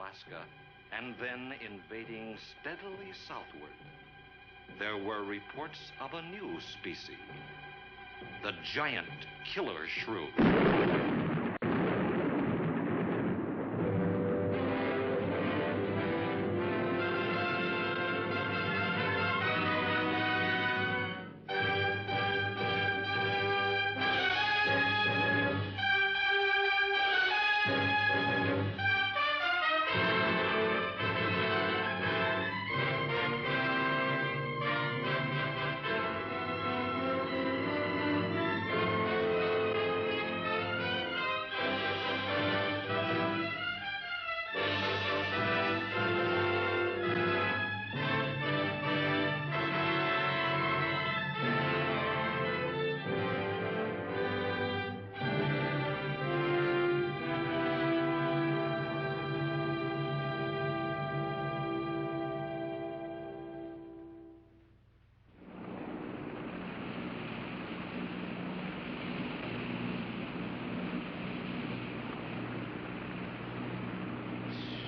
Alaska, and then invading steadily southward, there were reports of a new species, the giant killer shrew.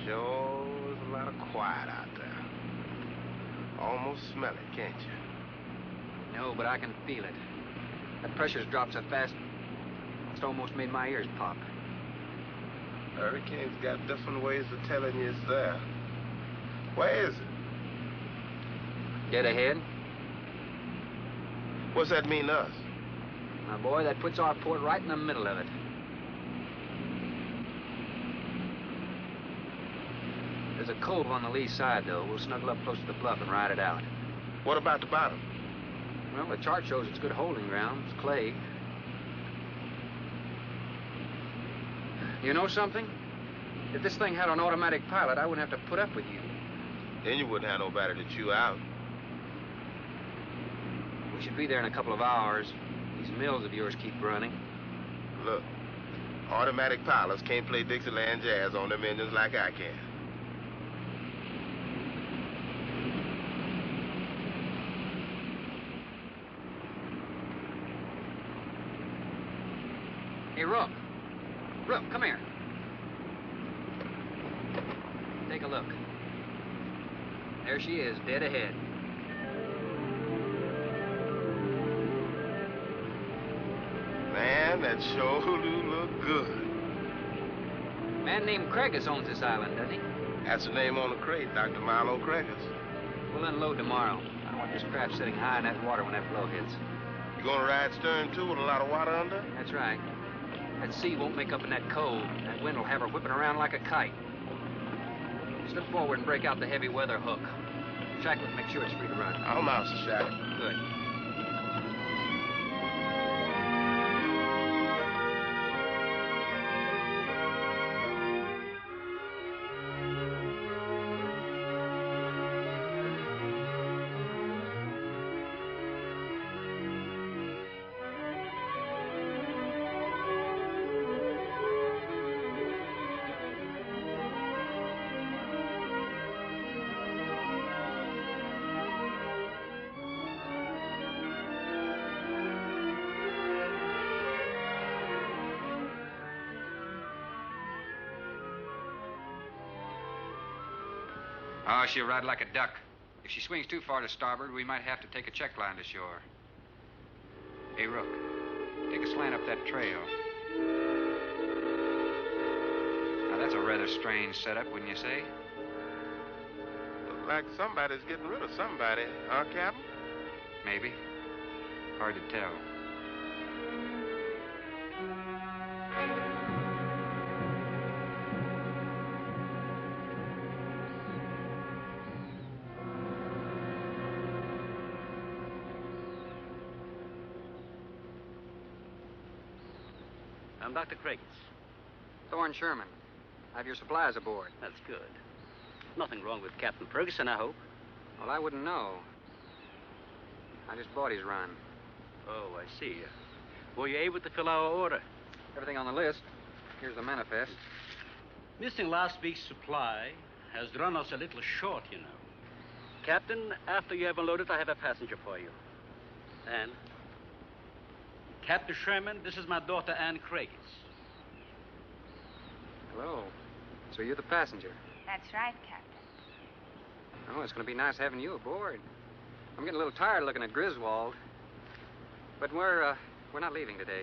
Sure is a lot of quiet out there. Almost smell it, can't you? No, but I can feel it. That pressure's dropped so fast, it's almost made my ears pop. Hurricane's got different ways of telling you it's there. Where is it? Dead ahead. What's that mean to us? My boy, that puts our port right in the middle of it. There's a cove on the lee side, though. We'll snuggle up close to the bluff and ride it out. What about the bottom? Well, the chart shows it's good holding ground. It's clay. You know something? If this thing had an automatic pilot, I wouldn't have to put up with you. Then you wouldn't have nobody to chew out. We should be there in a couple of hours. These mills of yours keep running. Look, automatic pilots can't play Dixieland jazz on them engines like I can. Hey, Rook. Rook, come here. Take a look. There she is, dead ahead. Man, that sure do look good. A man named Cragis owns this island, doesn't he? That's the name on the crate, Dr. Marlowe Cragis. We'll unload tomorrow. I don't want this craft sitting high in that water when that blow hits. You gonna ride stern, too, with a lot of water under? That's right. That sea won't make up in that cove. That wind will have her whipping around like a kite. Slip forward and break out the heavy weather hook. Shacklet, make sure it's free to run. I'll mouse the shackle. Good. Oh, she'll ride like a duck. If she swings too far to starboard, we might have to take a check line to shore. Hey, Rook, take a slant up that trail. Now, that's a rather strange setup, wouldn't you say? Looks like somebody's getting rid of somebody, huh, Captain? Maybe. Hard to tell. I'm Dr. Cragis. Thorne Sherman. I have your supplies aboard. That's good. Nothing wrong with Captain Ferguson, I hope. Well, I wouldn't know. I just bought his run. Oh, I see. Were you able to fill our order? Everything on the list. Here's the manifest. Missing last week's supply has run us a little short, you know. Captain, after you have unloaded, I have a passenger for you. Anne. Captain Sherman, this is my daughter, Anne Cragis. Hello. So you're the passenger? That's right, Captain. Oh, it's going to be nice having you aboard. I'm getting a little tired looking at Griswold. But we're not leaving today.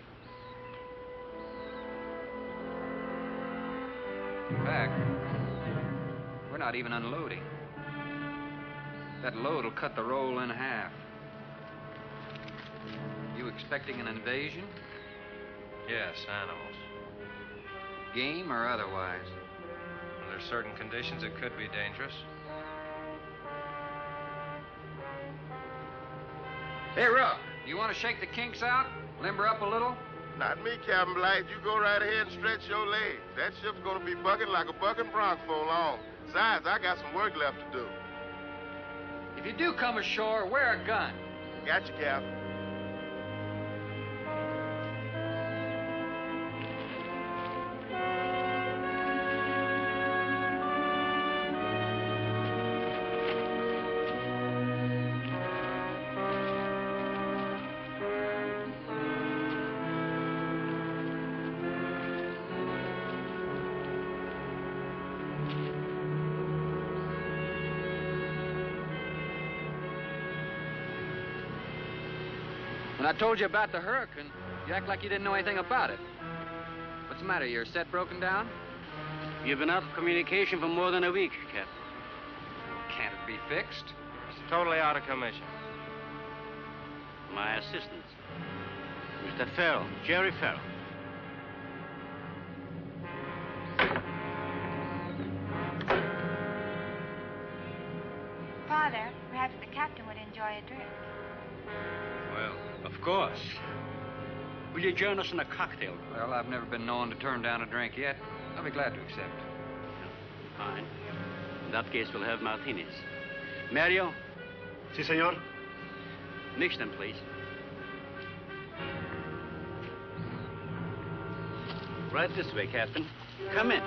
In fact, we're not even unloading. That load will cut the roll in half. You expecting an invasion? Yes, animals. Game or otherwise? Under certain conditions, it could be dangerous. Hey, Rook, you want to shake the kinks out? Limber up a little? Not me, Captain Blight. You go right ahead and stretch your legs. That ship's gonna be bucking like a bucking bronc for long. Besides, I got some work left to do. If you do come ashore, wear a gun. Got you, Captain. When I told you about the hurricane, you act like you didn't know anything about it. What's the matter? Your set broken down? You've been out of communication for more than a week, Captain. Can't it be fixed? It's totally out of commission. My assistant, Mr. Farrel, Jerry Farrel. Father, perhaps the captain would enjoy a drink. Well, of course. Will you join us in a cocktail? Well, I've never been known to turn down a drink yet. I'll be glad to accept. Fine. In that case, we'll have martinis. Mario, Si, senor. mix them, please. Right this way, Captain. Come in.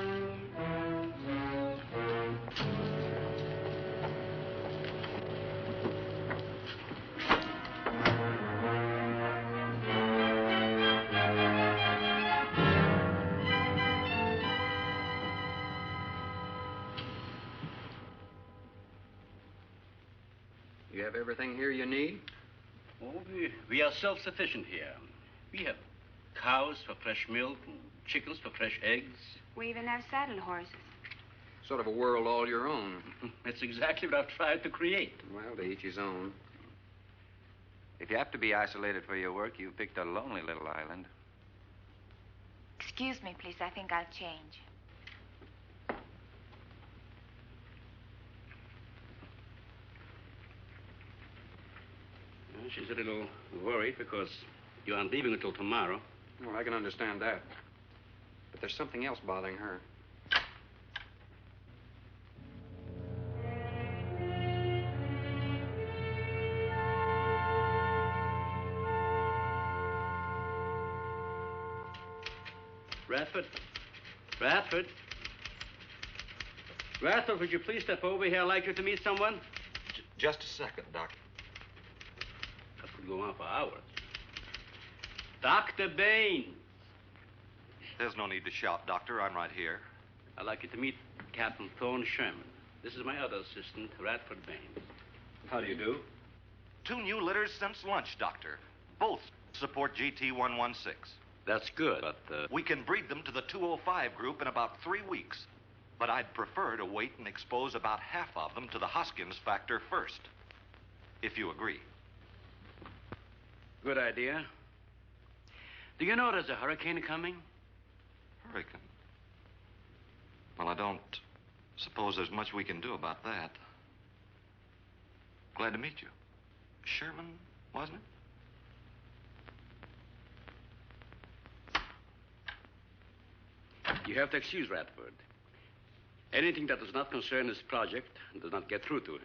You have everything here you need? Oh, we are self-sufficient here. We have cows for fresh milk and chickens for fresh eggs. We even have saddle horses. Sort of a world all your own. That's exactly what I've tried to create. Well, to each his own. If you have to be isolated for your work, you picked a lonely little island. Excuse me, please. I think I'll change. She's a little worried because you aren't leaving until tomorrow. Well, I can understand that. But there's something else bothering her. Radford? Radford? Radford, would you please step over here? I'd like you to meet someone. Just a second, Doctor. That could go on for hours. Dr. Baines. There's no need to shout, Doctor. I'm right here. I'd like you to meet Captain Thorne Sherman. This is my other assistant, Radford Baines. How do you do? 2 new litters since lunch, Doctor. Both support GT-116. That's good, but, We can breed them to the 205 group in about 3 weeks. But I'd prefer to wait and expose about half of them to the Hoskins factor first. If you agree. Good idea. Do you know there's a hurricane coming? Hurricane? Well, I don't suppose there's much we can do about that. Glad to meet you. Sherman, wasn't it? You have to excuse Radford. Anything that does not concern his project does not get through to him.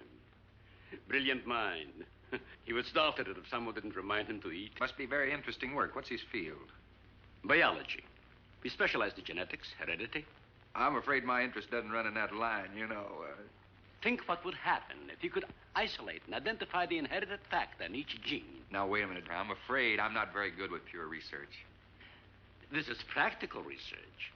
Brilliant mind. He would start at it if someone didn't remind him to eat. Must be very interesting work. What's his field? Biology. We specialize in genetics, heredity. I'm afraid my interest doesn't run in that line, you know. Think what would happen if you could isolate and identify the inherited factor in each gene. Now, wait a minute. I'm afraid I'm not very good with pure research. This is practical research.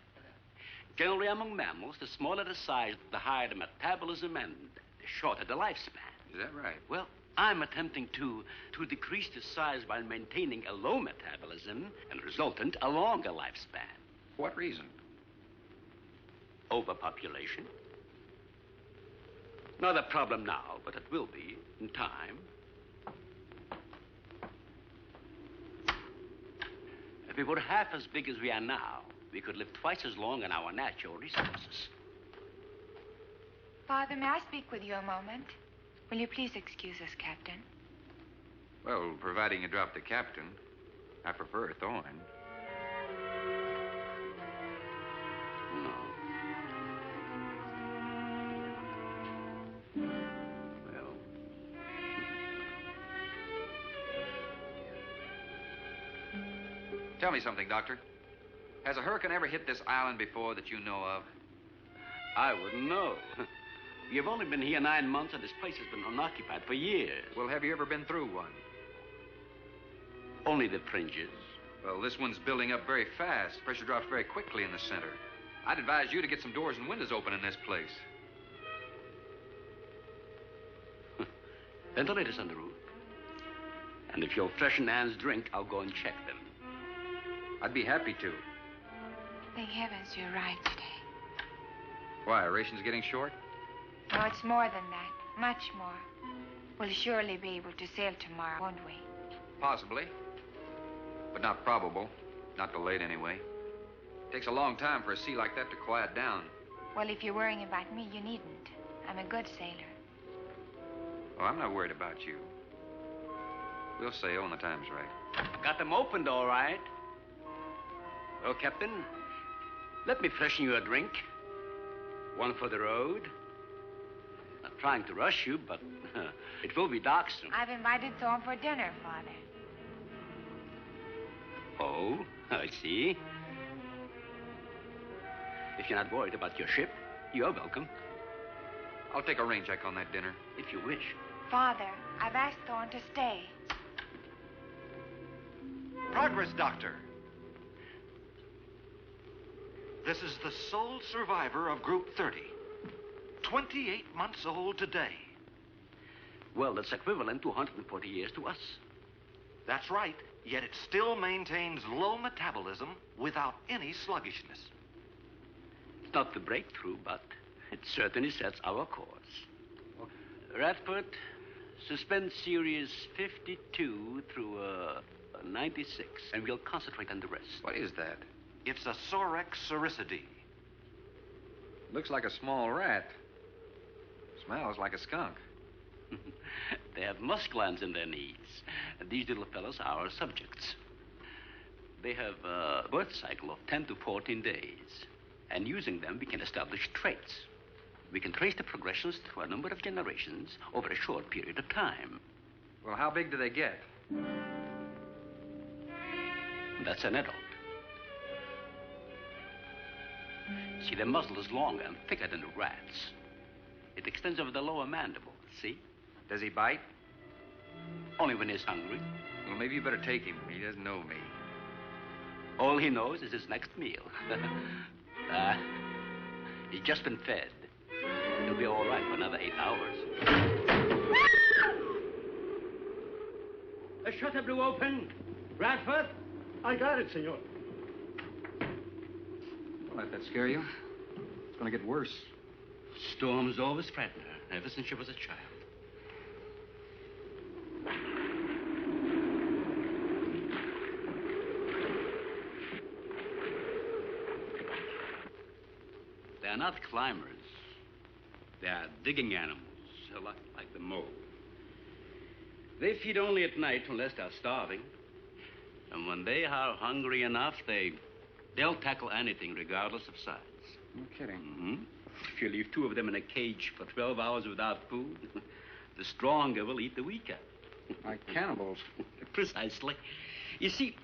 Generally, among mammals, the smaller the size, the higher the metabolism and the shorter the lifespan. Is that right? Well, I'm attempting to decrease the size while maintaining a low metabolism and resultant a longer lifespan. For what reason? Overpopulation. Not a problem now, but it will be in time. If we were half as big as we are now, we could live twice as long on our natural resources. Father, may I speak with you a moment? Will you please excuse us, Captain? Well, providing you drop the captain, I prefer Thorne. No. Well. Tell me something, Doctor. Has a hurricane ever hit this island before that you know of? I wouldn't know. You've only been here 9 months, and this place has been unoccupied for years. Well, have you ever been through one? Only the fringes. Well, this one's building up very fast. Pressure drops very quickly in the center. I'd advise you to get some doors and windows open in this place. Ventilators on the roof. And if you'll freshen Anne's drink, I'll go and check them. I'd be happy to. Thank heavens you're right today. Why, are rations getting short? No, it's more than that. Much more. We'll surely be able to sail tomorrow, won't we? Possibly. But not probable. Not delayed, anyway. Takes a long time for a sea like that to quiet down. Well, if you're worrying about me, you needn't. I'm a good sailor. Oh, I'm not worried about you. We'll sail when the time's right. I got them opened, all right. Well, Captain, let me freshen you a drink. One for the road. Not trying to rush you, but it will be dark soon. I've invited Thorne for dinner, Father. Oh, I see. If you're not worried about your ship, you're welcome. I'll take a rain check on that dinner. If you wish. Father, I've asked Thorne to stay. Progress, Doctor. This is the sole survivor of Group 30. 28 months old today. Well, that's equivalent to 140 years to us. That's right, yet it still maintains low metabolism without any sluggishness. It's not the breakthrough, but it certainly sets our course. Radford, suspend series 52 through 96, and we'll concentrate on the rest. What is that? It's a Sorex cericidae. Looks like a small rat. Smells like a skunk. They have musk glands in their knees. And these little fellows are our subjects. They have a birth cycle of 10 to 14 days. And using them, we can establish traits. We can trace the progressions through a number of generations over a short period of time. Well, how big do they get? That's an adult. See, their muzzle is longer and thicker than the rat's. It extends over the lower mandible, see? Does he bite? Only when he's hungry. Well, maybe you better take him. He doesn't know me. All he knows is his next meal. He's just been fed. He'll be all right for another 8 hours. The shutter blew open. Radford? I got it, senor. Don't let that scare you. It's going to get worse. Storms always frighten her, ever since she was a child. They're not climbers. They are digging animals, a lot like the mole. They feed only at night unless they're starving. And when they are hungry enough, they'll tackle anything regardless of size. No kidding. Mm-hmm. If you leave 2 of them in a cage for 12 hours without food, the stronger will eat the weaker. Like cannibals. Precisely. You see,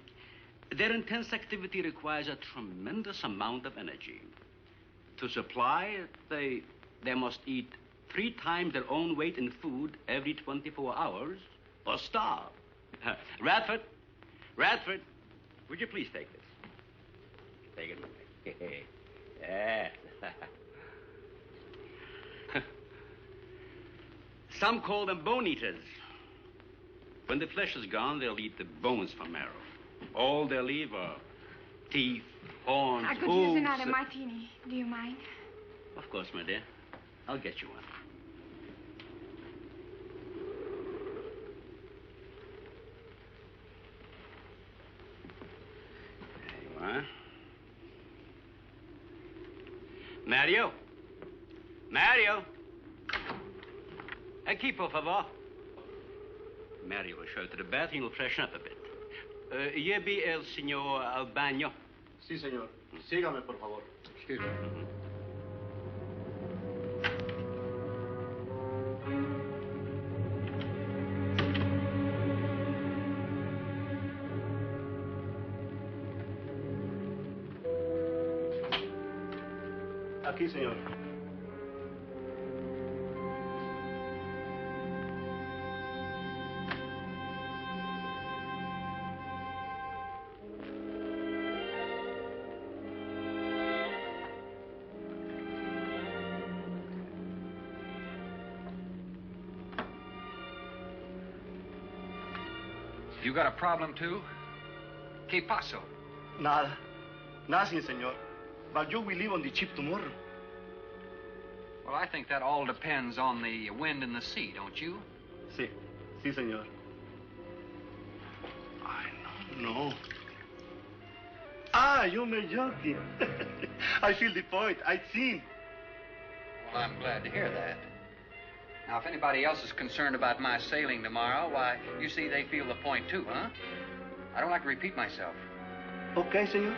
their intense activity requires a tremendous amount of energy. To supply it, they must eat 3 times their own weight in food every 24 hours or starve. Radford, would you please take this? Take it. Yeah. Some call them bone eaters. When the flesh is gone, they'll eat the bones for marrow. All they'll leave are teeth, horns, I could hooves. use another martini. Do you mind? Of course, my dear. I'll get you one. There you are. Mario. Mario. Aquí, por favor. Mario will show you to the bath and you'll freshen up a bit. Here be el señor al baño. Sí, señor. Sígame, por favor. Excuse me. Aquí, señor. You got a problem, too? ¿Qué pasó? Nada. Nothing, señor. But you will leave on the ship tomorrow. Well, I think that all depends on the wind and the sea, don't you? Sí. Sí, señor. I don't know. Ah, you're joking. I feel the point. I've seen. Well, I'm glad to hear that. Now, if anybody else is concerned about my sailing tomorrow, why, you see they feel the point, too, huh? I don't like to repeat myself. Okay, señor.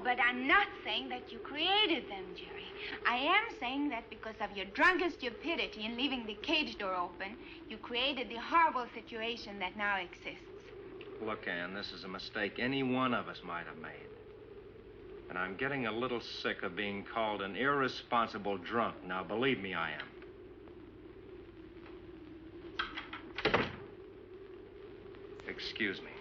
But I'm not saying that you created them, Jerry. I am saying that because of your drunken stupidity in leaving the cage door open, you created the horrible situation that now exists. Look, Ann, this is a mistake any one of us might have made. And I'm getting a little sick of being called an irresponsible drunk. Now, believe me, I am. Excuse me.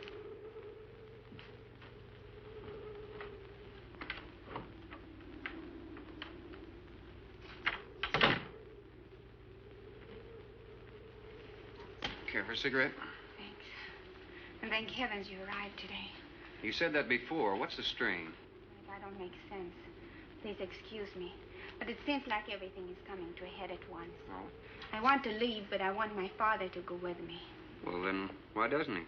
Care for a cigarette? Thanks. And thank heavens you arrived today. You said that before. What's the strain? That don't make sense. Please excuse me. But it seems like everything is coming to a head at once. Oh? I want to leave, but I want my father to go with me. Well, then, why doesn't he?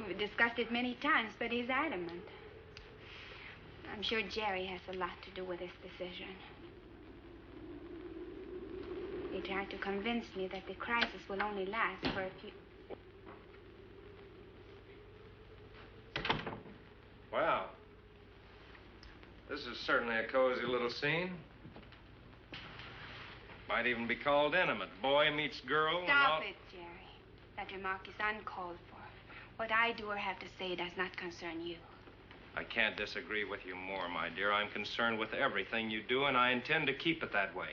We've discussed it many times, but he's adamant. I'm sure Jerry has a lot to do with this decision. He tried to convince me that the crisis will only last for a few... Wow. This is certainly a cozy little scene. Might even be called intimate. Boy meets girl. Stop it, Jerry. That remark is uncalled for. What I do or have to say does not concern you. I can't disagree with you more, my dear. I'm concerned with everything you do, and I intend to keep it that way.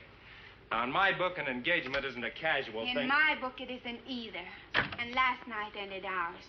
Now, in my book, an engagement isn't a casual thing. In my book, it isn't either. And last night ended ours.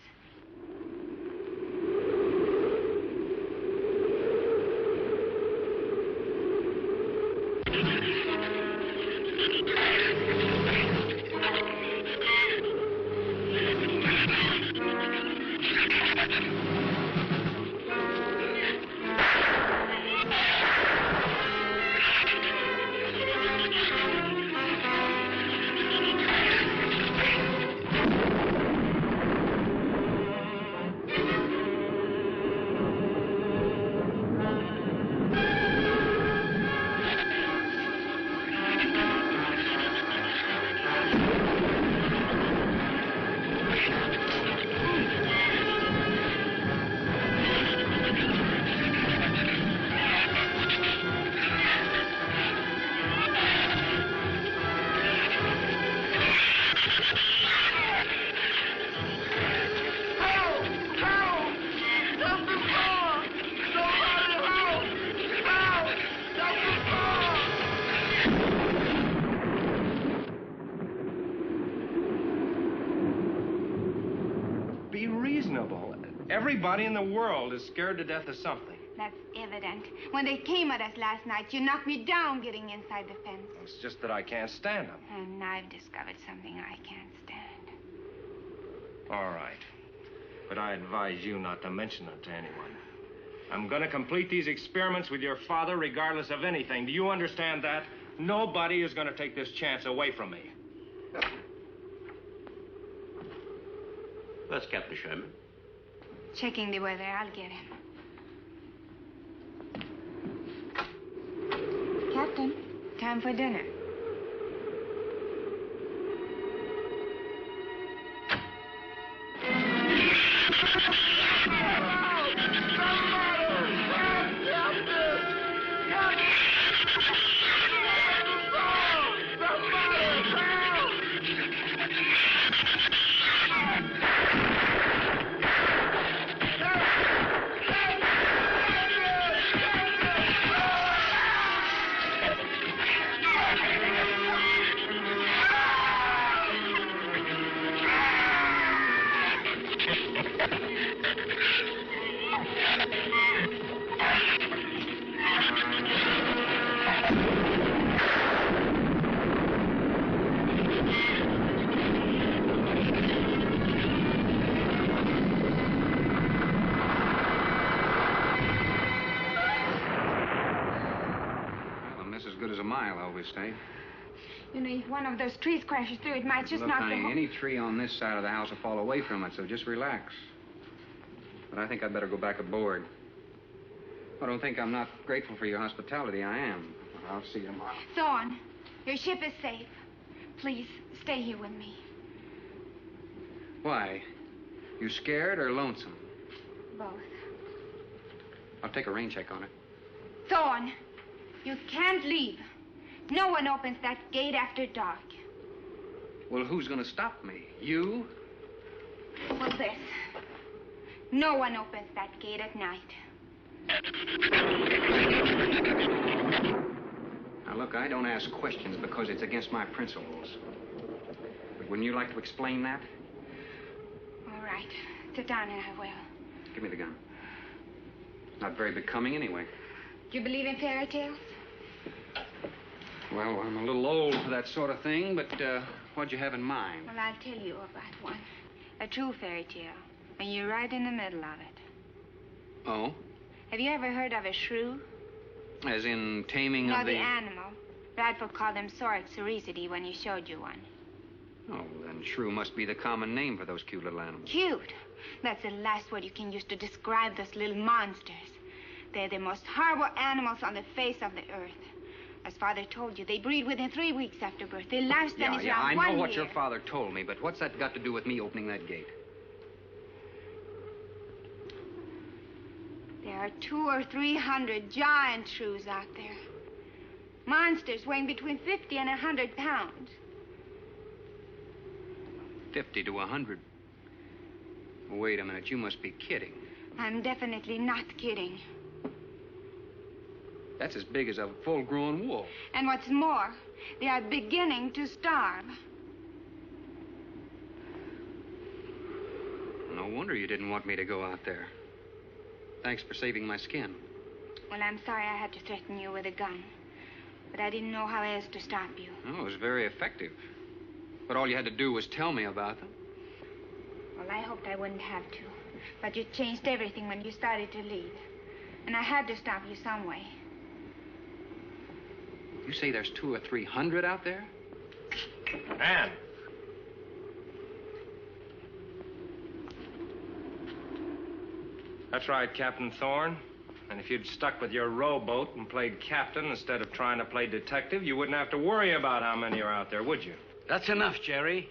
Everybody in the world is scared to death of something. That's evident. When they came at us last night, you knocked me down getting inside the fence. It's just that I can't stand them. And I've discovered something I can't stand. All right. But I advise you not to mention it to anyone. I'm going to complete these experiments with your father regardless of anything. Do you understand that? Nobody is going to take this chance away from me. Where's Captain Sherman? Checking the weather. I'll get him. Captain, time for dinner. Stay. You know, if one of those trees crashes through, it might just Look, knock honey, the whole... any tree on this side of the house will fall away from it, so just relax. But I think I'd better go back aboard. I don't think I'm not grateful for your hospitality. I am. I'll see you tomorrow. Thorne, your ship is safe. Please, stay here with me. Why? You scared or lonesome? Both. I'll take a rain check on it. Thorne, you can't leave. No one opens that gate after dark. Well, who's going to stop me? You? Well, this. No one opens that gate at night. Now, look, I don't ask questions because it's against my principles. But wouldn't you like to explain that? All right. Sit down and I will. Give me the gun. It's not very becoming anyway. Do you believe in fairy tales? Well, I'm a little old for that sort of thing, but what'd you have in mind? Well, I'll tell you about one. A true fairy tale. And you're right in the middle of it. Oh? Have you ever heard of a shrew? As in taming No, of the... the animal. Radford called them Soric cericity when he showed you one. Oh, then shrew must be the common name for those cute little animals. Cute? That's the last word you can use to describe those little monsters. They're the most horrible animals on the face of the earth. As Father told you, they breed within 3 weeks after birth. Their lifespan is around 1 year. I know what your father told me, but what's that got to do with me opening that gate? There are 200 or 300 giant shrews out there. Monsters weighing between 50 and 100 pounds. 50 to 100. Wait a minute, you must be kidding. I'm definitely not kidding. That's as big as a full-grown wolf. And what's more, they are beginning to starve. No wonder you didn't want me to go out there. Thanks for saving my skin. Well, I'm sorry I had to threaten you with a gun. But I didn't know how else to stop you. Oh, it was very effective. But all you had to do was tell me about them. Well, I hoped I wouldn't have to. But you changed everything when you started to leave. And I had to stop you some way. You say there's 200 or 300 out there? Ann. That's right, Captain Thorne. And if you'd stuck with your rowboat and played captain instead of trying to play detective, you wouldn't have to worry about how many are out there, would you? That's enough, Jerry.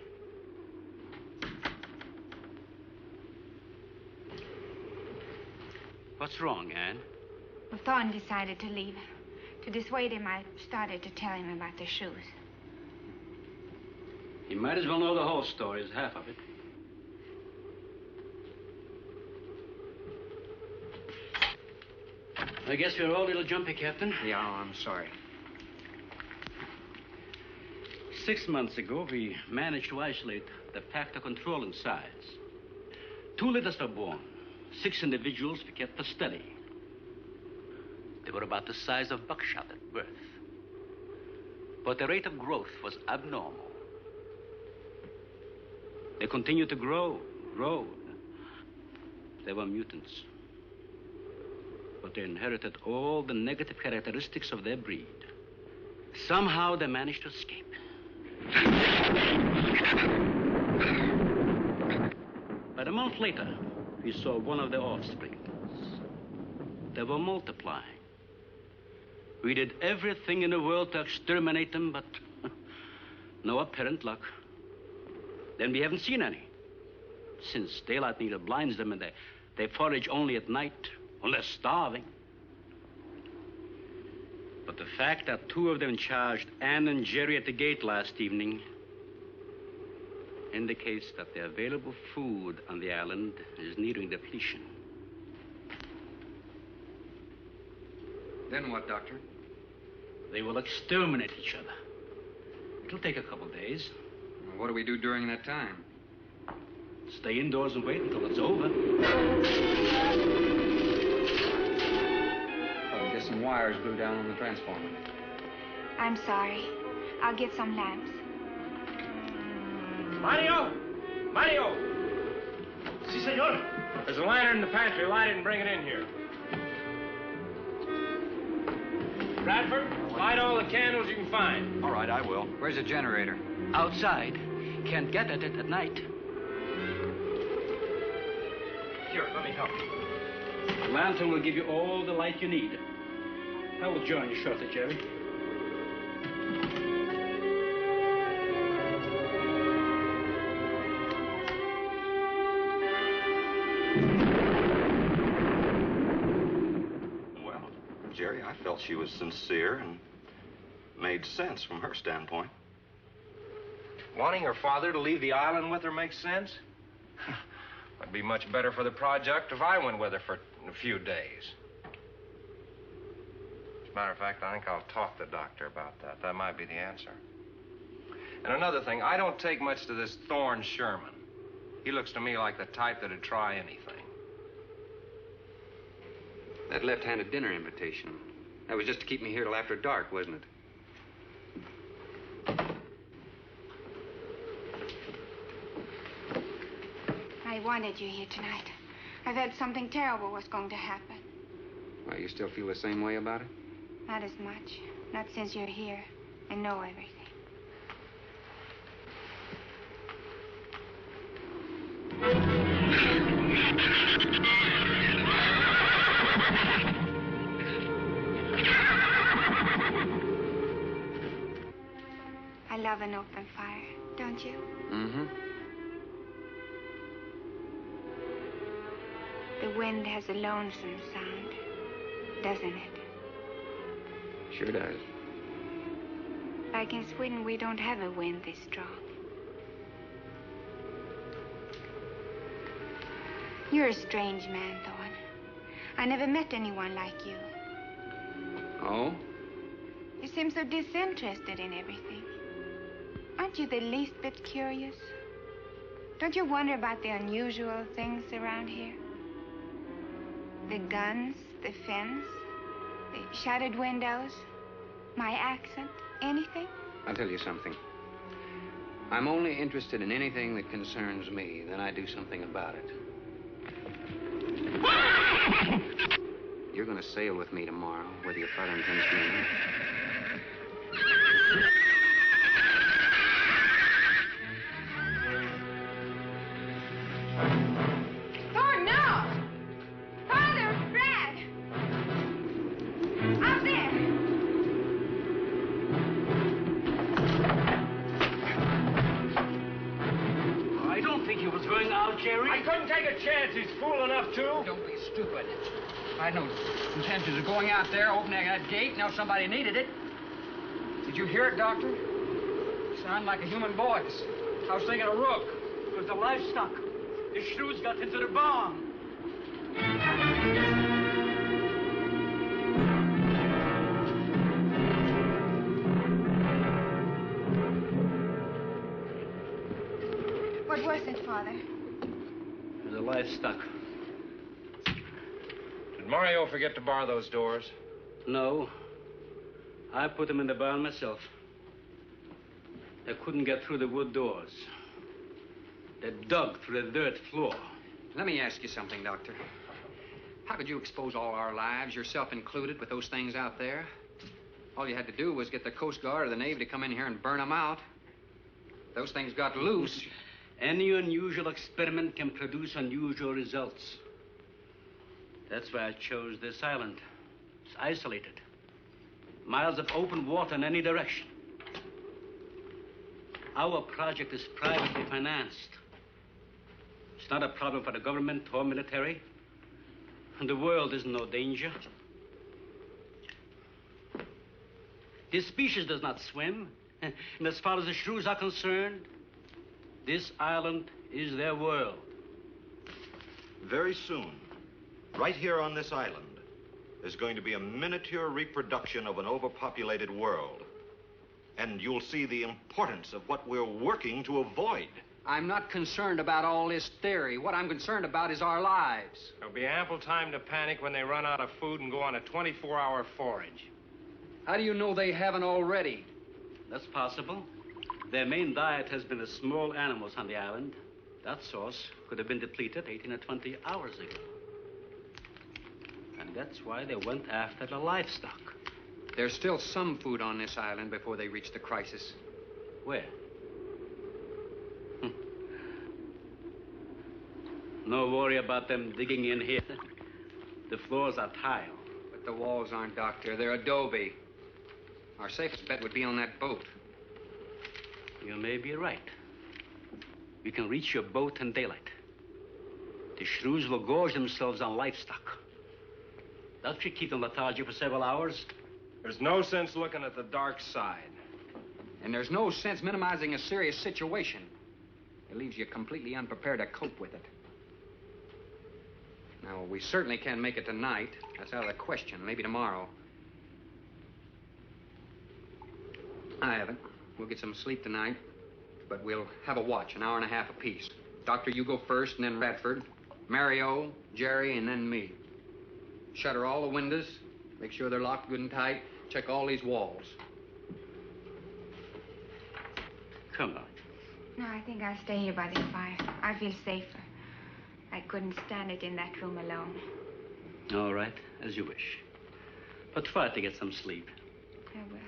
What's wrong, Ann? Well, Thorne decided to leave. To dissuade him, I started to tell him about the shoes. You might as well know the whole story as half of it. I guess we're all a little jumpy, Captain. Yeah, I'm sorry. 6 months ago, we managed to isolate the factor controlling size. 2 litters were born. 6 individuals we kept for study. They were about the size of buckshot at birth. But the rate of growth was abnormal. They continued to grow. They were mutants. But they inherited all the negative characteristics of their breed. Somehow they managed to escape. But a month later, we saw one of their offspring. They were multiplying. We did everything in the world to exterminate them, but no apparent luck. Then we haven't seen any. Since daylight neither blinds them and they forage only at night, unless starving. But the fact that 2 of them charged Anne and Jerry at the gate last evening indicates that the available food on the island is nearing depletion. Then what, Doctor? They will exterminate each other. It'll take a couple days. Well, what do we do during that time? Stay indoors and wait until it's over. Probably get some wires glued down on the transformer. I'm sorry. I'll get some lamps. Mario! Mario! Si, senor. There's a lantern in the pantry. Light it and bring it in here. Radford, light all the candles you can find. All right, I will. Where's the generator? Outside. Can't get at it at night. Here, let me help you. The lantern will give you all the light you need. I will join you shortly, Jerry. Well, Jerry, I felt she was sincere and made sense from her standpoint. Wanting her father to leave the island with her makes sense? It'd be much better for the project if I went with her for a few days. As a matter of fact, I think I'll talk to the doctor about that. That might be the answer. And another thing, I don't take much to this Thorne Sherman. He looks to me like the type that'd try anything. That left-handed dinner invitation. That was just to keep me here till after dark, wasn't it? I wanted you here tonight. I felt something terrible was going to happen. Well, you still feel the same way about it? Not as much. Not since you're here and know everything. I love an open fire, don't you? Mm-hmm. The wind has a lonesome sound, doesn't it? Sure does. Like in Sweden, we don't have a wind this strong. You're a strange man, Thorne. I never met anyone like you. Oh? You seem so disinterested in everything. Aren't you the least bit curious? Don't you wonder about the unusual things around here? The guns, the fence, the shattered windows, my accent, anything? I'll tell you something. I'm only interested in anything that concerns me, then I do something about it. You're going to sail with me tomorrow, whether your father intends to or not. Thorne, no! Father, Brad! Out there! I don't think he was going out, Jerry. I couldn't take a chance. He's fool enough to. Don't be stupid. I had no intentions of going out there, opening that gate. Now somebody needed it. Did you hear it, Doctor? Sounded like a human voice. I was thinking of Rook. It was the livestock. The shrews got into the barn. What was it, Father? The livestock. Mario forget to bar those doors? No. I put them in the barn myself. They couldn't get through the wood doors. They dug through the dirt floor. Let me ask you something, Doctor. How could you expose all our lives, yourself included, with those things out there? All you had to do was get the Coast Guard or the Navy to come in here and burn them out. Those things got loose. Any unusual experiment can produce unusual results. That's why I chose this island. It's isolated. Miles of open water in any direction. Our project is privately financed. It's not a problem for the government or military. And the world is in no danger. This species does not swim. And as far as the shrews are concerned, this island is their world. Very soon, right here on this island, there's going to be a miniature reproduction of an overpopulated world. And you'll see the importance of what we're working to avoid. I'm not concerned about all this theory. What I'm concerned about is our lives. There'll be ample time to panic when they run out of food and go on a 24-hour forage. How do you know they haven't already? That's possible. Their main diet has been the small animals on the island. That source could have been depleted 18 or 20 hours ago. And that's why they went after the livestock. There's still some food on this island before they reach the crisis. Where? No worry about them digging in here. The floors are tile. But the walls aren't, Doctor. They're adobe. Our safest bet would be on that boat. You may be right. You can reach your boat in daylight. The shrews will gorge themselves on livestock. That should keep them lethargic for several hours. There's no sense looking at the dark side. And there's no sense minimizing a serious situation. It leaves you completely unprepared to cope with it. Now, we certainly can't make it tonight. That's out of the question. Maybe tomorrow. I haven't. We'll get some sleep tonight, but we'll have a watch, an hour and a half apiece. Doctor, you go first, and then Radford, Mario, Jerry, and then me. Shutter all the windows, make sure they're locked good and tight, check all these walls. Come on. No, I think I'll stay here by the fire. I feel safer. I couldn't stand it in that room alone. All right, as you wish. But try to get some sleep. I will.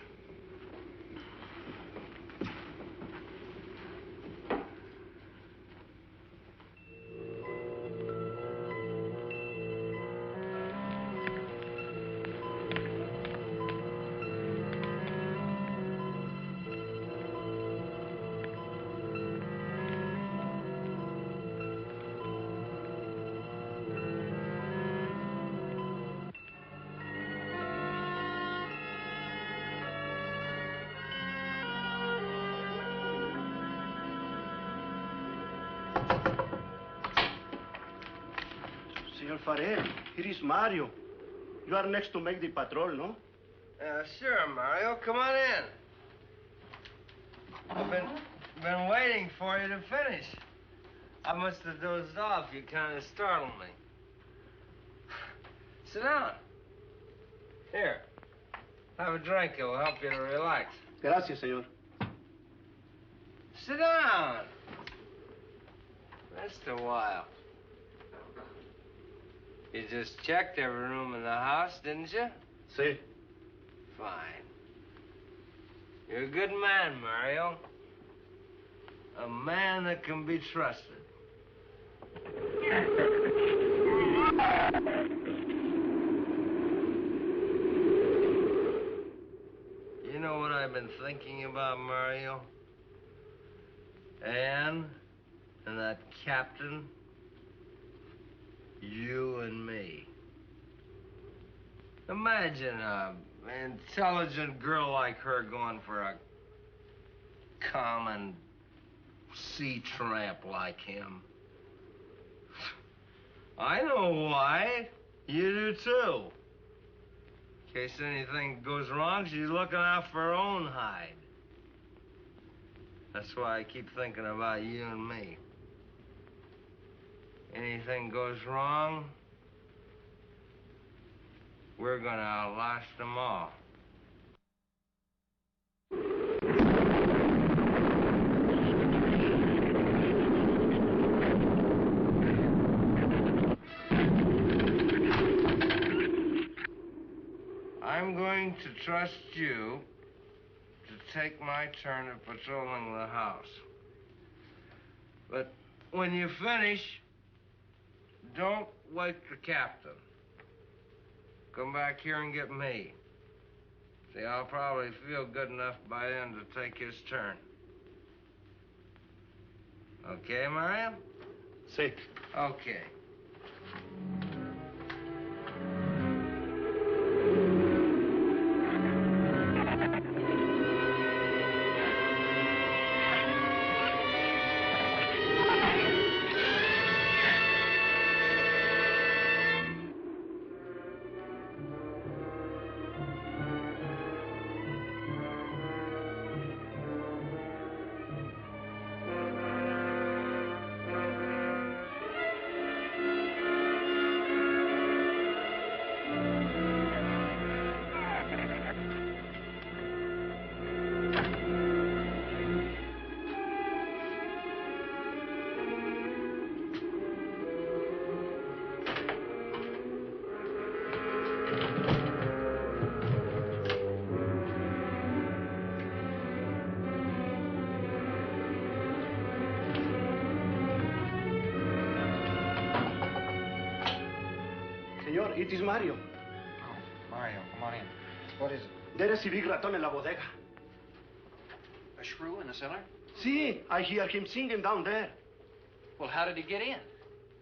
Senor Farrel, here is Mario. You are next to make the patrol, no? Sure, Mario. Come on in. I've been waiting for you to finish. I must have dozed off. You kind of startled me. Sit down. Here. Have a drink. It'll help you to relax. Gracias, senor. Sit down. Just a while. You just checked every room in the house, didn't you? Si. Fine. You're a good man, Mario. A man that can be trusted. You know what I've been thinking about, Mario? Anne and that captain. You and me. Imagine an intelligent girl like her going for a common sea tramp like him. I know why. You do too. In case anything goes wrong, she's looking out for her own hide. That's why I keep thinking about you and me. Anything goes wrong, we're gonna outlast them all. I'm going to trust you to take my turn at patrolling the house. But when you finish, don't wake the captain. Come back here and get me. See, I'll probably feel good enough by then to take his turn. Okay, Mario? Sí. Okay. Señor, it is Mario. Oh, Mario, come on in. What is it? There is a big raton en la bodega. A shrew in the cellar? See, I hear him singing down there. Well, how did he get in?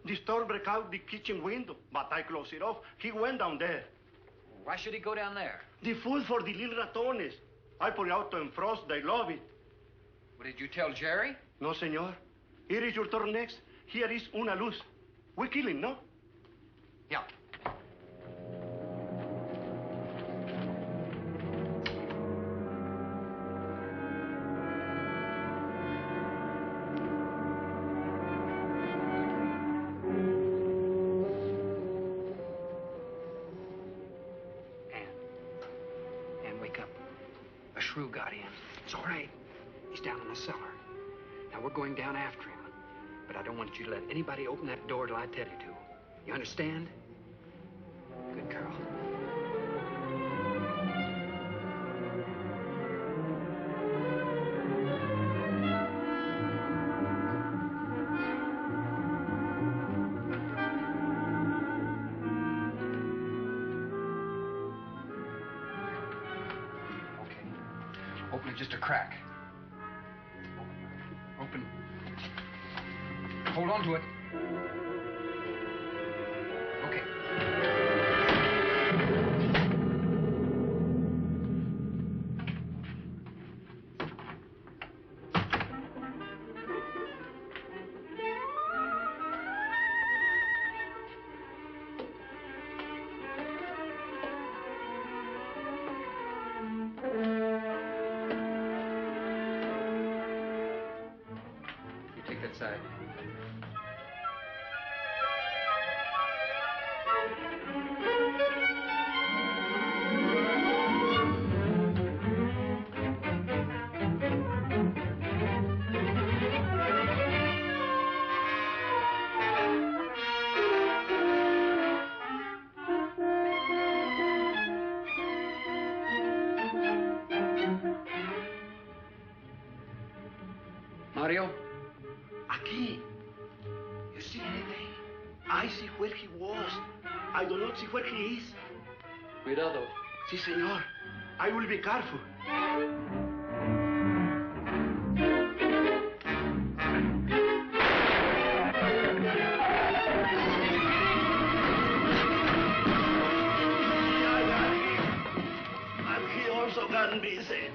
The storm broke out the kitchen window, but I closed it off. He went down there. Why should he go down there? The food for the little ratones. I put it out to frost. They love it. Well, did you tell Jerry? No, senor. Here is your turn next. Here is una luz. We kill him, no? Yeah. Shrew got in. It's all right. He's down in the cellar. Now, we're going down after him. But I don't want you to let anybody open that door till I tell you to. You understand? Good girl. Just a crack. Open. Hold on to it. Okay. Side. Mario? Aquí. You see anything? I see where he was. I do not see where he is. Cuidado. Sí, señor. I will be careful. And he also got me, say.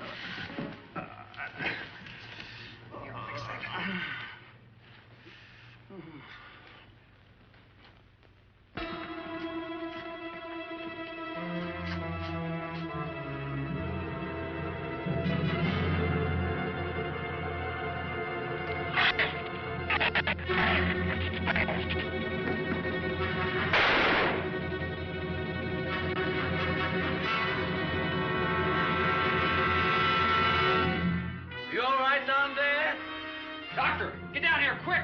quick!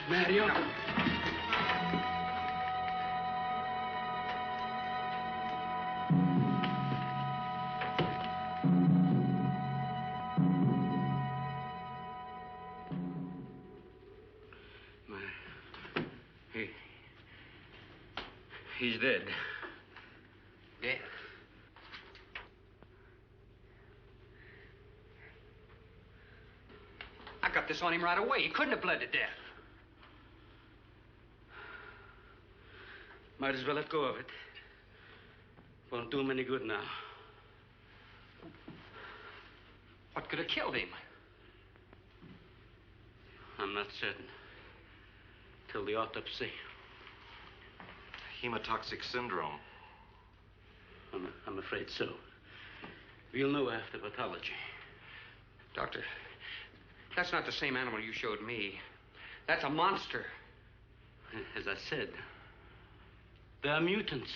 Mario. He's dead. Dead? I got this on him right away. He couldn't have bled to death. Might as well let go of it. Won't do him any good now. What could have killed him? I'm not certain. Till the autopsy. Hemotoxic syndrome. I'm afraid so. We'll know after pathology. Doctor, that's not the same animal you showed me. That's a monster. As I said, they are mutants.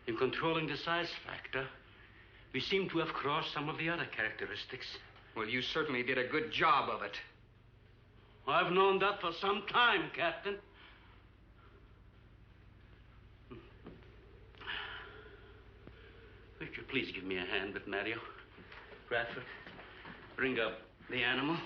In controlling the size factor, we seem to have crossed some of the other characteristics. Well, you certainly did a good job of it. I've known that for some time, Captain. Would you please give me a hand with Mario? Radford, bring up the animal.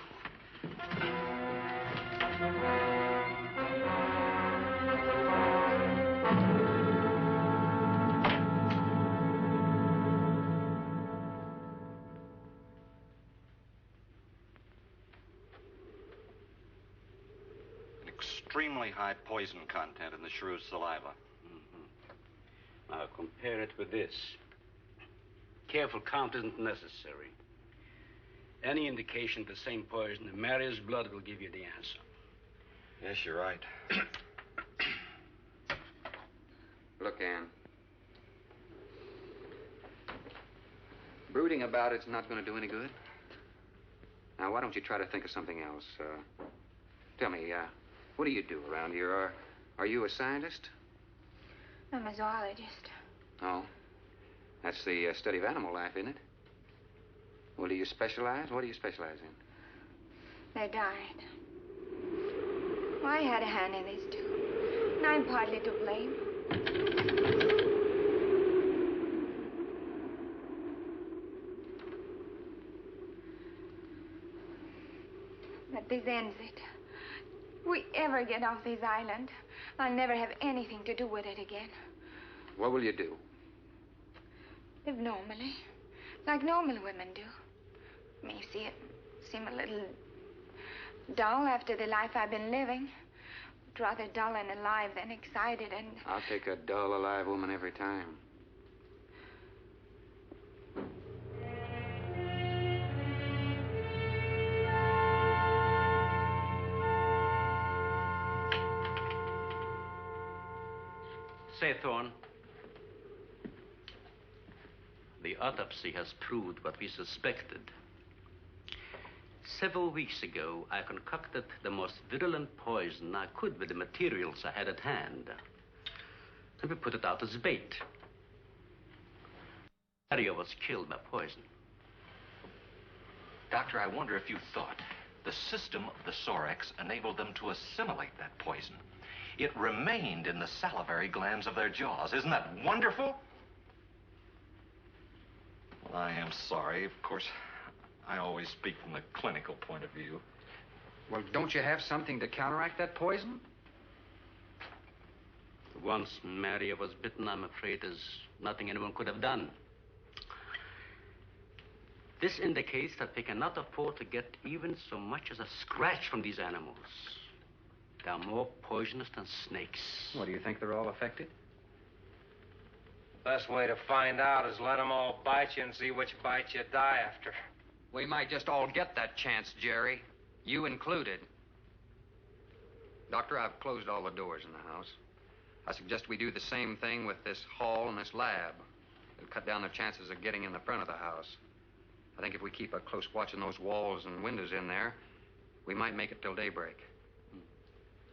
Extremely high poison content in the shrew's saliva. Now compare it with this. Careful count isn't necessary. Any indication of the same poison in Mario's blood will give you the answer. Yes, you're right. Look, Ann. Brooding about it's not going to do any good. Now, why don't you try to think of something else? Tell me, what do you do around here? Are you a scientist? I'm a zoologist. Oh. That's the study of animal life, isn't it? Well, do you specialize? What do you specialize in? They died. Well, I had a hand in this, too. And I'm partly to blame. But this ends it. If we ever get off this island, I'll never have anything to do with it again. What will you do? Live normally, like normal women do. May see it seem a little dull after the life I've been living. But rather dull and alive than excited and... I'll take a dull, alive woman every time. Say, Thorne, the autopsy has proved what we suspected. Several weeks ago, I concocted the most virulent poison I could with the materials I had at hand. And we put it out as bait. Mario was killed by poison. Doctor, I wonder if you thought the system of the Sorex enabled them to assimilate that poison. It remained in the salivary glands of their jaws. Isn't that wonderful? Well, I am sorry. Of course, I always speak from the clinical point of view. Well, don't you have something to counteract that poison? Once Mario was bitten, I'm afraid there's nothing anyone could have done. This indicates that we cannot afford to get even so much as a scratch from these animals. They are more poisonous than snakes. What, do you think they're all affected? Best way to find out is let them all bite you and see which bite you die after. We might just all get that chance, Jerry. You included. Doctor, I've closed all the doors in the house. I suggest we do the same thing with this hall and this lab. It'll cut down the chances of getting in the front of the house. I think if we keep a close watch on those walls and windows in there, we might make it till daybreak.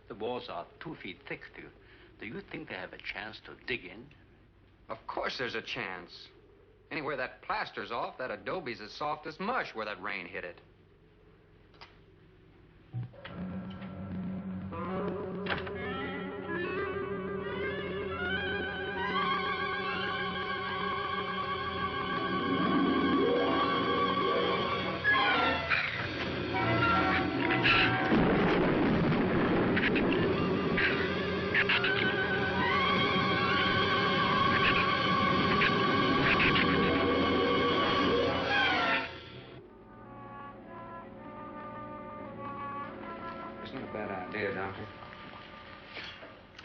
The walls are 2 feet thick. Do you think they have a chance to dig in? Of course there's a chance. Anywhere that plaster's off, that adobe's as soft as mush where that rain hit it.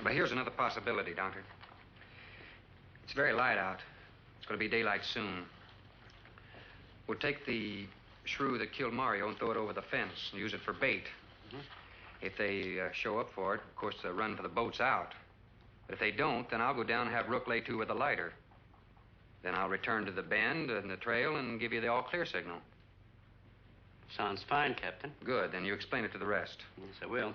But here's another possibility, Doctor. It's very light out. It's going to be daylight soon. We'll take the shrew that killed Mario and throw it over the fence and use it for bait. Mm-hmm. If they show up for it, of course, they'll run for the boats out. But if they don't, then I'll go down and have Rook lay to with a lighter. Then I'll return to the bend and the trail and give you the all-clear signal. Sounds fine, Captain. Good. Then you explain it to the rest. Yes, I will.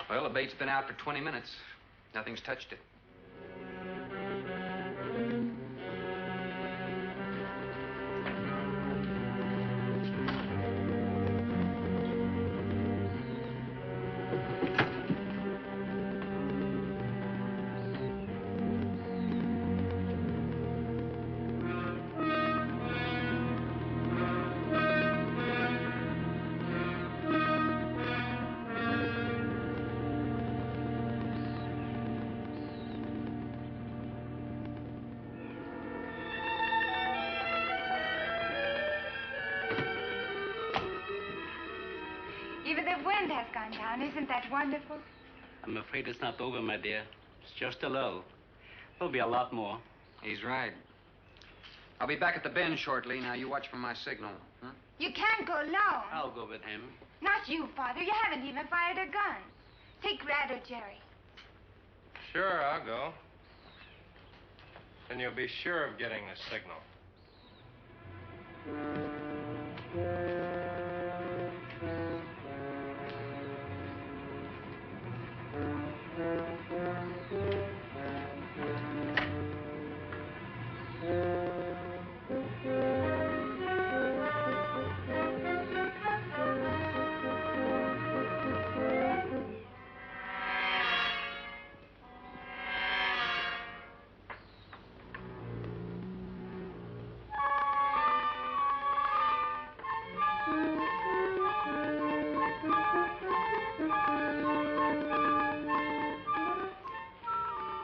Well, the bait's been out for 20 minutes. Nothing's touched it. Even the wind has gone down. Isn't that wonderful? I'm afraid it's not over, my dear. It's just a lull. There'll be a lot more. He's right. I'll be back at the bend shortly. Now, you watch for my signal. Huh? You can't go alone. I'll go with him. Not you, Father. You haven't even fired a gun. Take Rad or Jerry. Sure, I'll go. Then you'll be sure of getting the signal.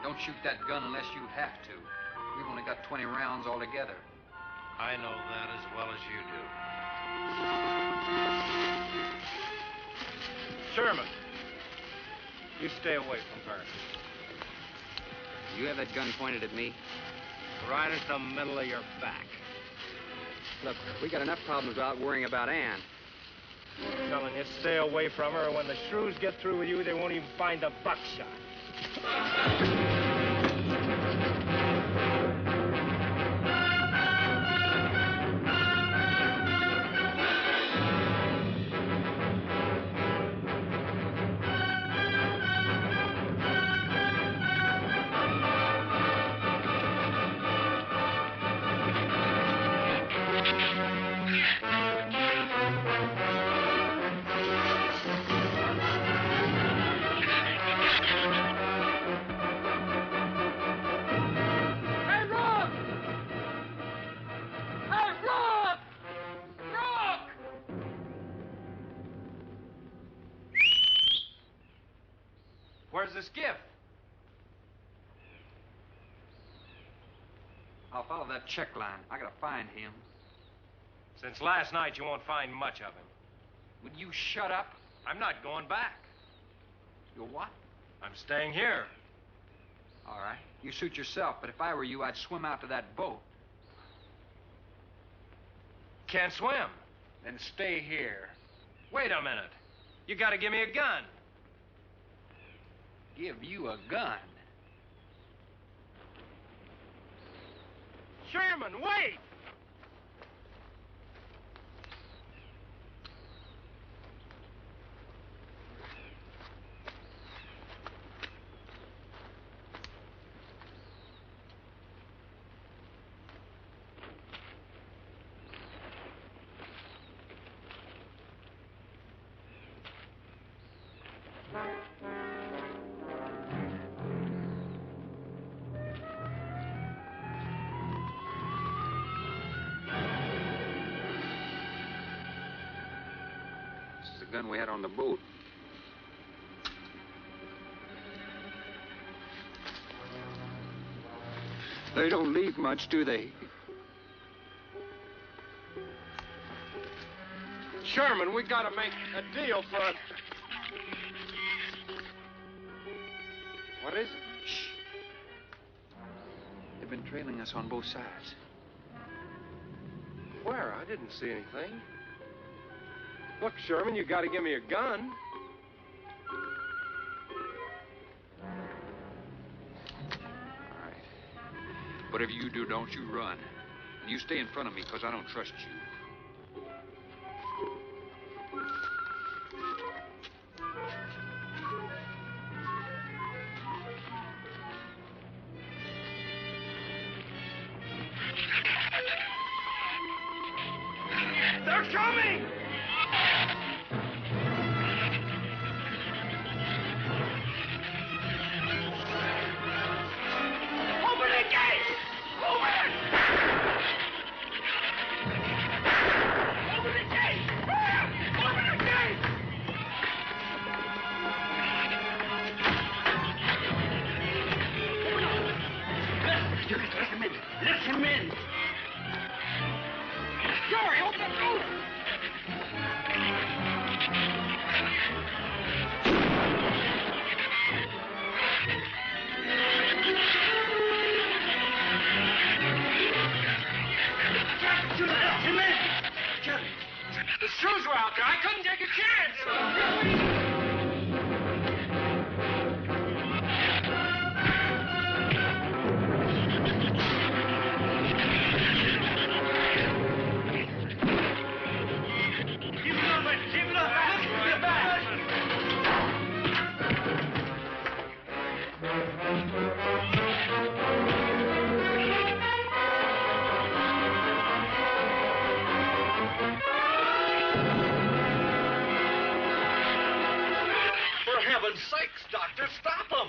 Don't shoot that gun unless you have to. We've only got 20 rounds altogether. I know that as well as you do. Sherman, you stay away from her. You have that gun pointed at me? Right at the middle of your back. Look, we got enough problems without worrying about Ann. I'm telling you, stay away from her, or when the shrews get through with you, they won't even find the buckshot. Where's the skiff? I'll follow that check line. I gotta find him. Since last night, you won't find much of him. Would you shut up? I'm not going back. You're what? I'm staying here. All right. You suit yourself, but if I were you, I'd swim out to that boat. Can't swim. Then stay here. Wait a minute. You gotta give me a gun. Give you a gun? Sherman, wait! The gun we had on the boat. They don't leave much, do they? Sherman, we gotta make a deal for it. What is it? Shh. They've been trailing us on both sides. Where? I didn't see anything. Look, Sherman, you gotta give me a gun. All right. Whatever you do, don't you run. And you stay in front of me, because I don't trust you. They're coming! Open the gate! Open it! Open the gate! Open the gate! Let him in! Let him in! Jerry, open the door! The Shrews were out there. I couldn't take a chance. For heaven's sakes, Doctor, stop them!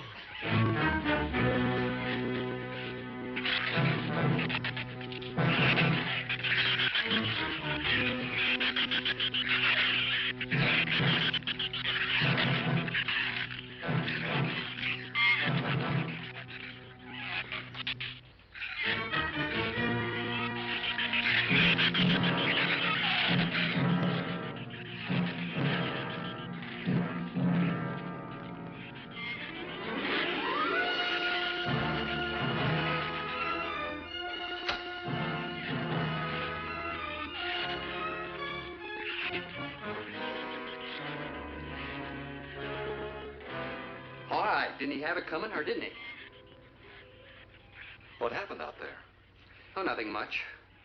All right. Didn't he have it coming, or didn't he? What happened out there? Oh, nothing much.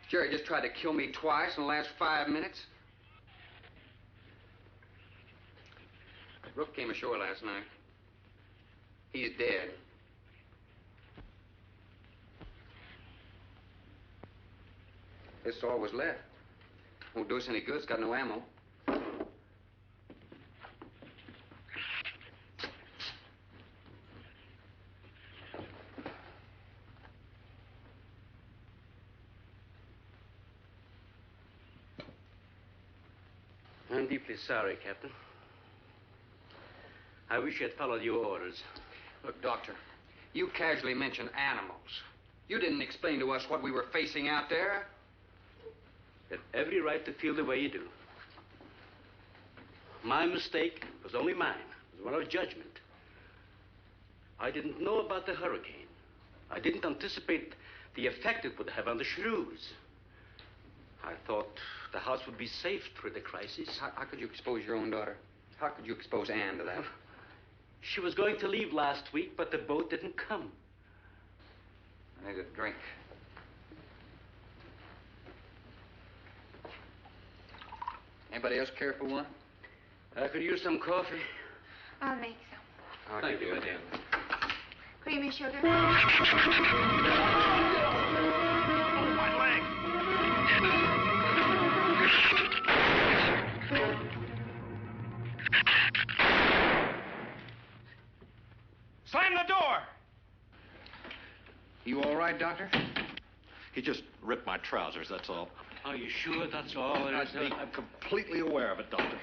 Jerry just tried to kill me twice in the last 5 minutes. Rook came ashore last night. He's dead. This all was left. Won't do us any good. It's got no ammo. I'm deeply sorry, Captain. I wish you had followed your orders. Look, Doctor, you casually mentioned animals. You didn't explain to us what we were facing out there. You have every right to feel the way you do. My mistake was only mine. It was one of judgment. I didn't know about the hurricane. I didn't anticipate the effect it would have on the Shrews. I thought the house would be safe through the crisis. How could you expose your own daughter? How could you expose Anne to that? She was going to leave last week, but the boat didn't come. I need a drink. Anybody else care for one? I could use some coffee. I'll make some. Thank you, madam. Creamy sugar. My leg! Slam the door! You all right, Doctor? He just ripped my trousers, that's all. Are you sure that's all? I'm completely aware of it, Doctor.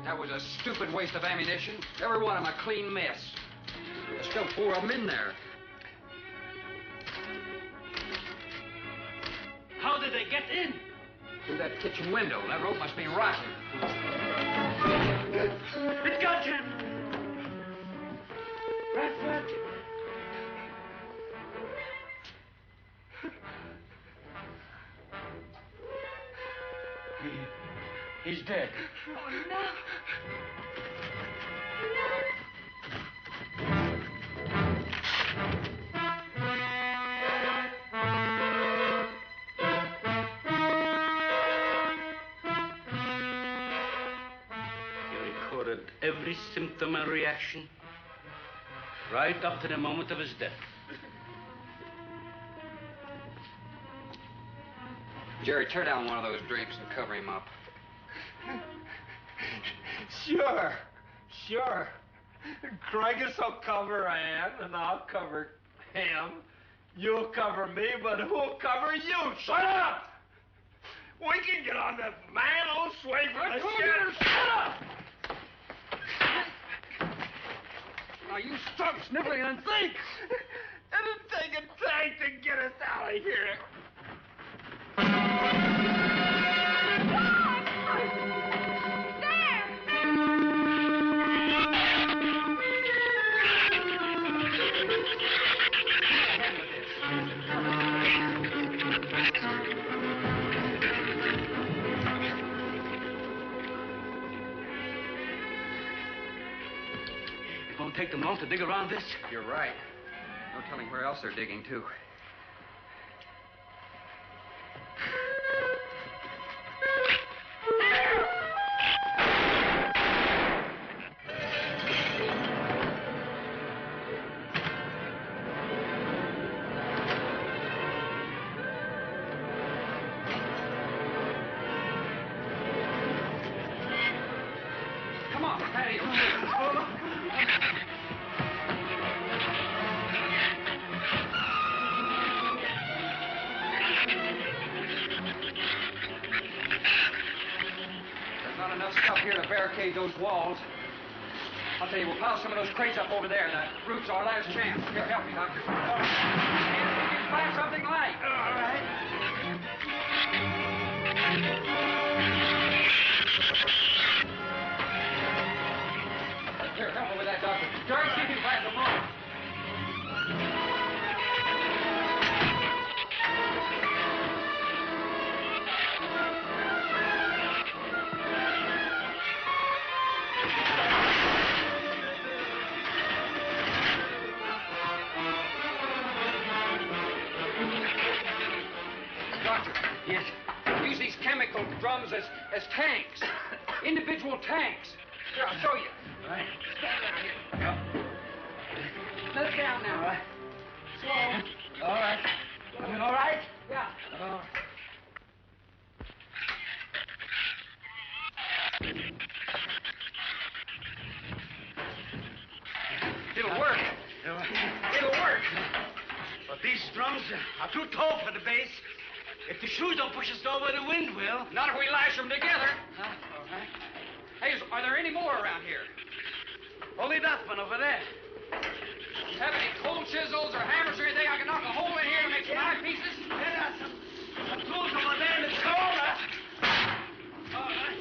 That was a stupid waste of ammunition. Every one of them a clean mess. There's still 4 of them in there. How did they get in? Through that kitchen window. That rope must be rotten. It got him! Radford! He's dead. Oh, no. You recorded every symptom and reaction right up to the moment of his death. Jerry, tear down one of those drapes and cover him up. Sure. Cragis will cover Ann, and I'll cover him. You'll cover me, but who'll cover you? Shut up! We can get on that man-old sway for the shit. Shut up! Now, you stop sniveling and think! It'll take a tank to get us out of here. It won't take them long to dig around this. You're right. No telling where else they're digging, too. Come on, patio. Not enough stuff here to barricade those walls. I'll tell you, we'll pile some of those crates up over there. The roof's our last chance. Here, help me, Doctor. Find something light. All right. Here, help me with that, Doctor. Jerry, see if you can find some more. Yes. Use these chemical drums as tanks. Individual tanks. Here, I'll show you. All right. Stand down here. Let it down now. All right. Slow. All right. I mean, all right? Yeah. All right. It'll work. It'll work. But these drums are too tall for the base. If the shoes don't push us over, the wind will. Not if we lash them together. Huh? All right. Hey, are there any more around here? Only that one over there. Have any cold chisels or hammers or anything I can knock a hole in here to make some eyepieces? There are some tools over there in the store. All right.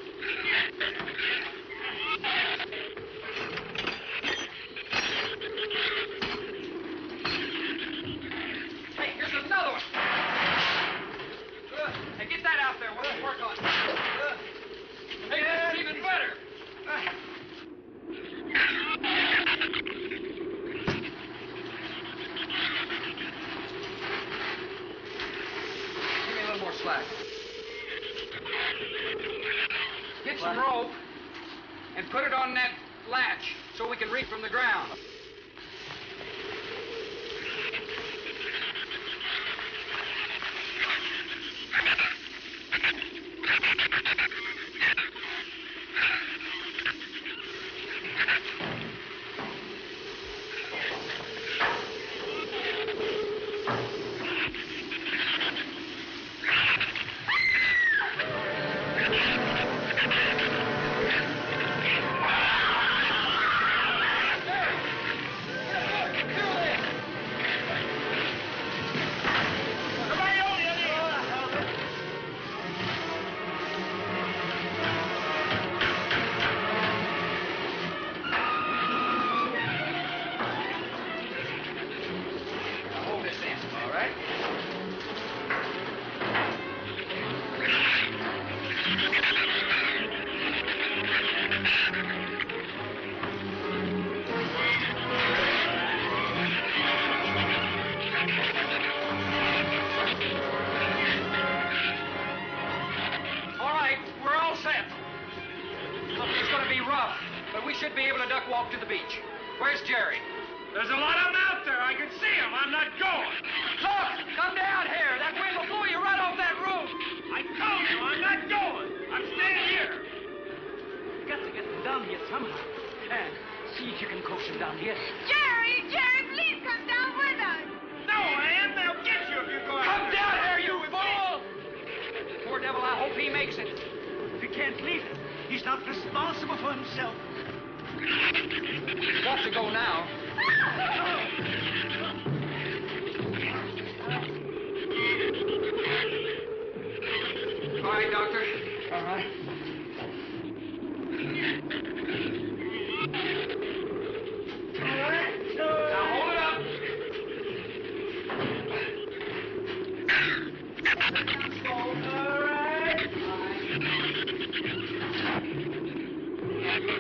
slack. Get some rope and put it on that latch so we can reach from the ground.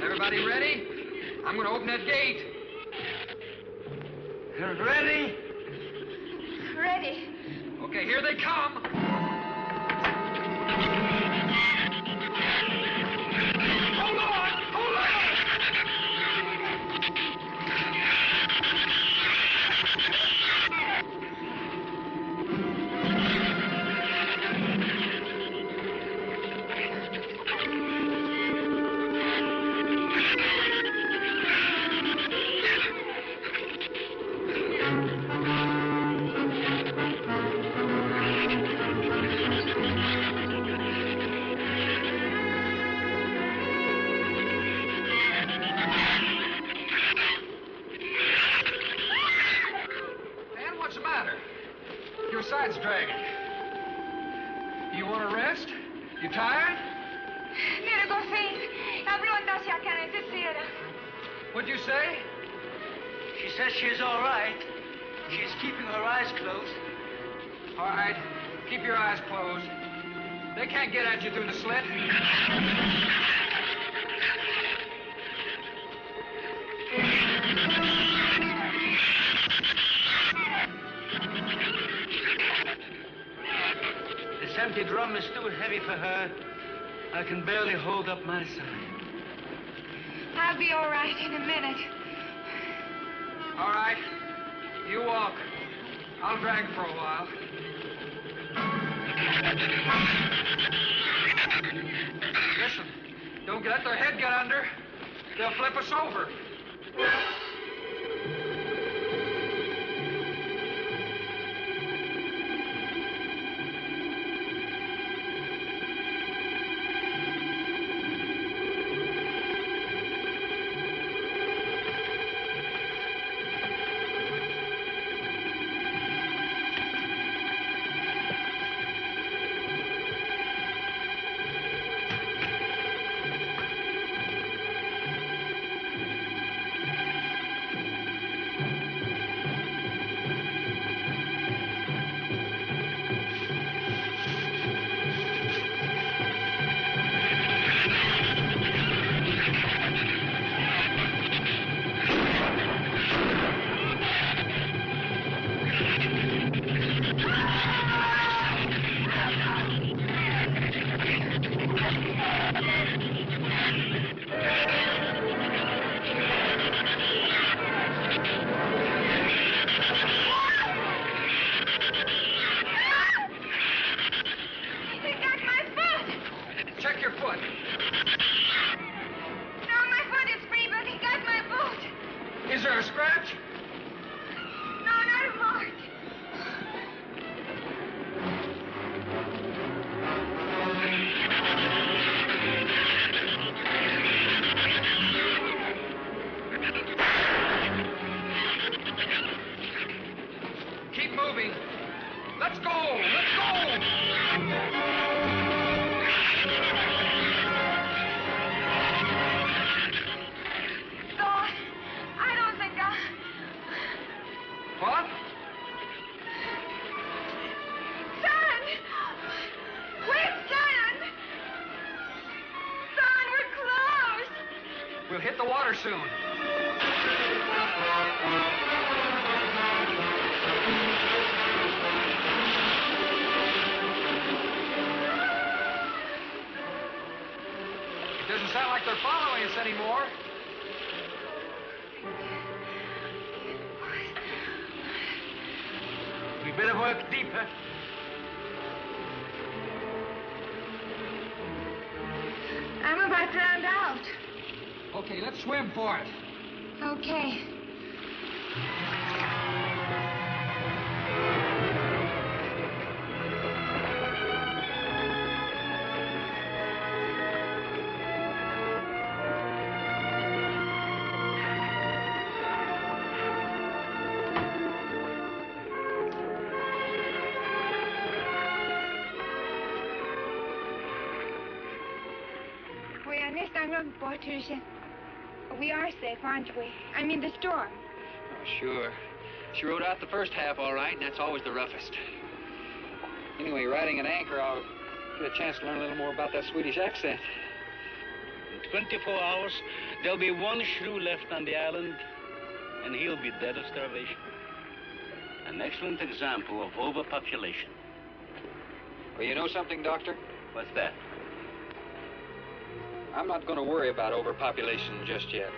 Everybody ready? I'm going to open that gate. Ready? Ready. Okay, here they come. Hold on! Hold on! What'd you say? She says she's all right. She's keeping her eyes closed. All right. Keep your eyes closed. They can't get at you through the slit. This empty drum is too heavy for her. I can barely hold up my side. I'll be all right in a minute. All right. You walk. I'll drag for a while. Listen, don't let their head get under. They'll flip us over. keep moving. Let's go! Let's go! Thorne, I don't think What? Son! Wait, son! Son, we're close! We'll hit the water soon. It doesn't sound like they're following us anymore. We better work deeper. I'm about drowned out. Okay, let's swim for it. Okay. We are safe, aren't we? I mean, the storm. Oh, sure. She rode out the first half all right, and that's always the roughest. Anyway, riding an anchor, I'll get a chance to learn a little more about that Swedish accent. In 24 hours, there'll be one shrew left on the island, and he'll be dead of starvation. An excellent example of overpopulation. Well, you know something, Doctor? What's that? I'm not going to worry about overpopulation just yet.